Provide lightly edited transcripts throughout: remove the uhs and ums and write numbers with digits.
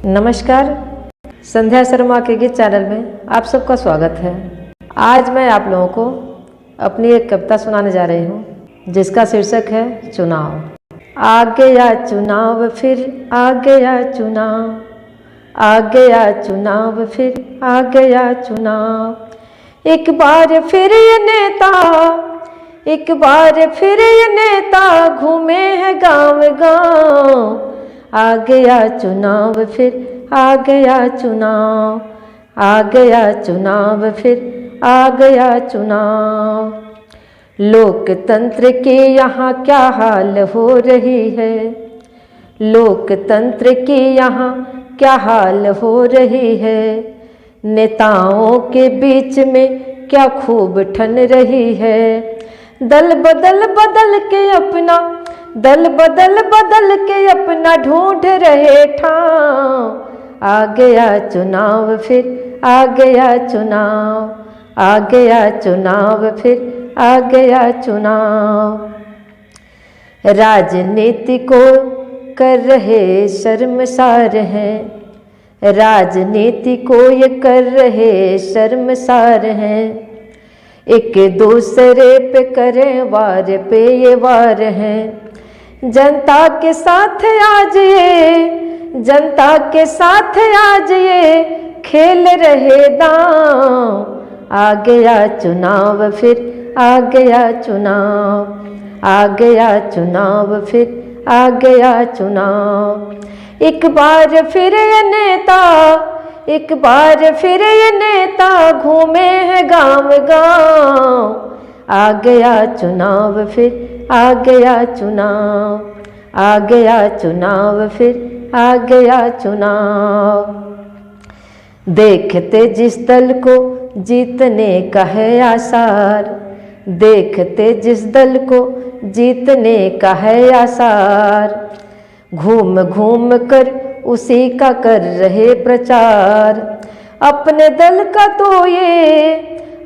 नमस्कार, संध्या शर्मा के गीत चैनल में आप सबका स्वागत है। आज मैं आप लोगों को अपनी एक कविता सुनाने जा रही हूँ जिसका शीर्षक है चुनाव। आ गया चुनाव फिर आ गया चुनाव, आ गया चुनाव फिर आ गया चुनाव। एक बार फिर ये नेता, एक बार फिर ये नेता घूमे हैं गाँव गाँव। आ गया चुनाव फिर आ गया चुनाव, आ गया चुनाव फिर आ गया चुनाव। लोकतंत्र के यहाँ क्या हाल हो रही है, लोकतंत्र की यहाँ क्या हाल हो रही है। नेताओं के बीच में क्या खूब ठन रही है। दल बदल बदल के अपना, दल बदल बदल के अपना ढूंढ रहे ठाव। आ गया चुनाव फिर आ गया चुनाव, आ गया चुनाव फिर आ गया चुनाव। राजनीति को कर रहे शर्मसार हैं, राजनीति को ये कर रहे शर्मसार हैं। एक दूसरे पे करें वार पे ये वार हैं। जनता के साथ आज ये, जनता के साथ आज ये खेल रहे दांव। आ गया चुनाव फिर आ गया चुनाव, आ गया चुनाव फिर आ गया चुनाव। एक बार फिर ये नेता, एक बार फिर ये नेता घूमे हैं गाँव गाँव। आ गया चुनाव फिर आ गया चुनाव, आ गया चुनाव फिर आ गया चुनाव। देखते जिस दल को जीतने का है आसार, देखते जिस दल को जीतने का है आसार। घूम घूम कर उसी का कर रहे प्रचार। अपने दल का तो ये,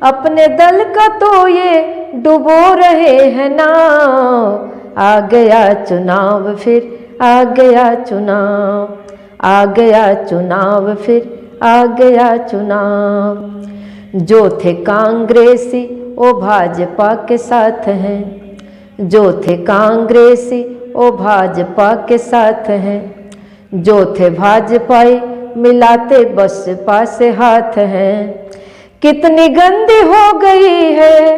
अपने दल का तो ये डुबो रहे हैं नाव। आ गया चुनाव फिर आ गया चुनाव, आ गया चुनाव फिर आ गया चुनाव। जो थे कांग्रेसी वो भाजपा के साथ हैं, जो थे कांग्रेसी वो भाजपा के साथ हैं। जो थे भाजपाई मिलाते बसपा से हाथ हैं। कितनी गंदी हो गई है,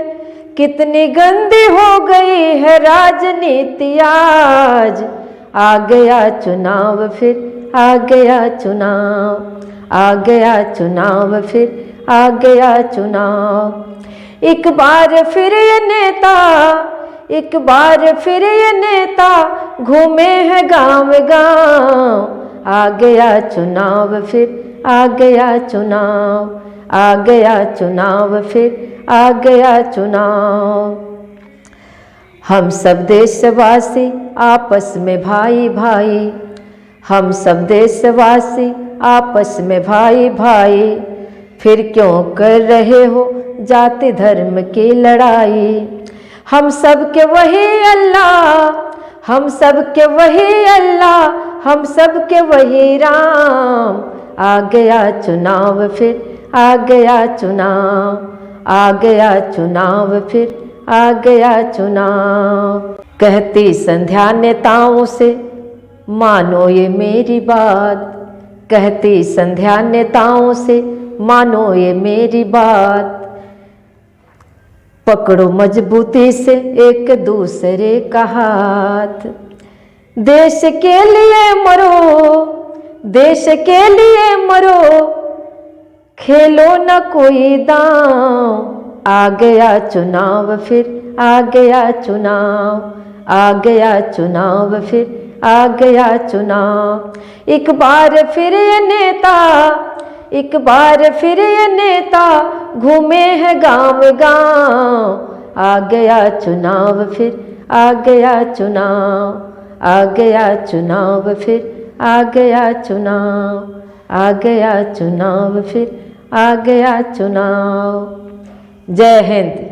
कितनी गंदी हो गई है राजनीति आज। आ गया चुनाव फिर आ गया चुनाव, आ गया चुनाव फिर आ गया चुनाव। एक बार फिर ये नेता, एक बार फिर ये नेता घूमे हैं गाँव गाँव। आ गया चुनाव फिर आ गया चुनाव, आ गया चुनाव फिर आ गया चुनाव। हम सब देशवासी आपस में भाई भाई, हम सब देशवासी आपस में भाई भाई। फिर क्यों कर रहे हो जाति धर्म की लड़ाई। हम सब के वही अल्लाह, हम सब के वही अल्लाह, हम सब के वही राम। आ गया चुनाव फिर आ गया चुनाव, आ गया चुनाव फिर आ गया चुनाव। कहती संध्या नेताओं से मानो ये मेरी बात, कहती संध्या नेताओं से मानो ये मेरी बात। पकड़ो मजबूती से एक दूसरे का हाथ। देश के लिए मरो, देश के लिए मरो, खेलो न कोई दांव। आ गया चुनाव फिर आ गया चुनाव, आ गया चुनाव फिर आ गया चुनाव। एक बार फिर ये नेता, एक बार फिर ये नेता घूमे हैं गाँव गाँव। आ गया चुनाव फिर आ गया चुनाव, आ गया चुनाव फिर आ गया चुनाव, आ गया चुनाव फिर आ गया चुनाव। जय हिंद।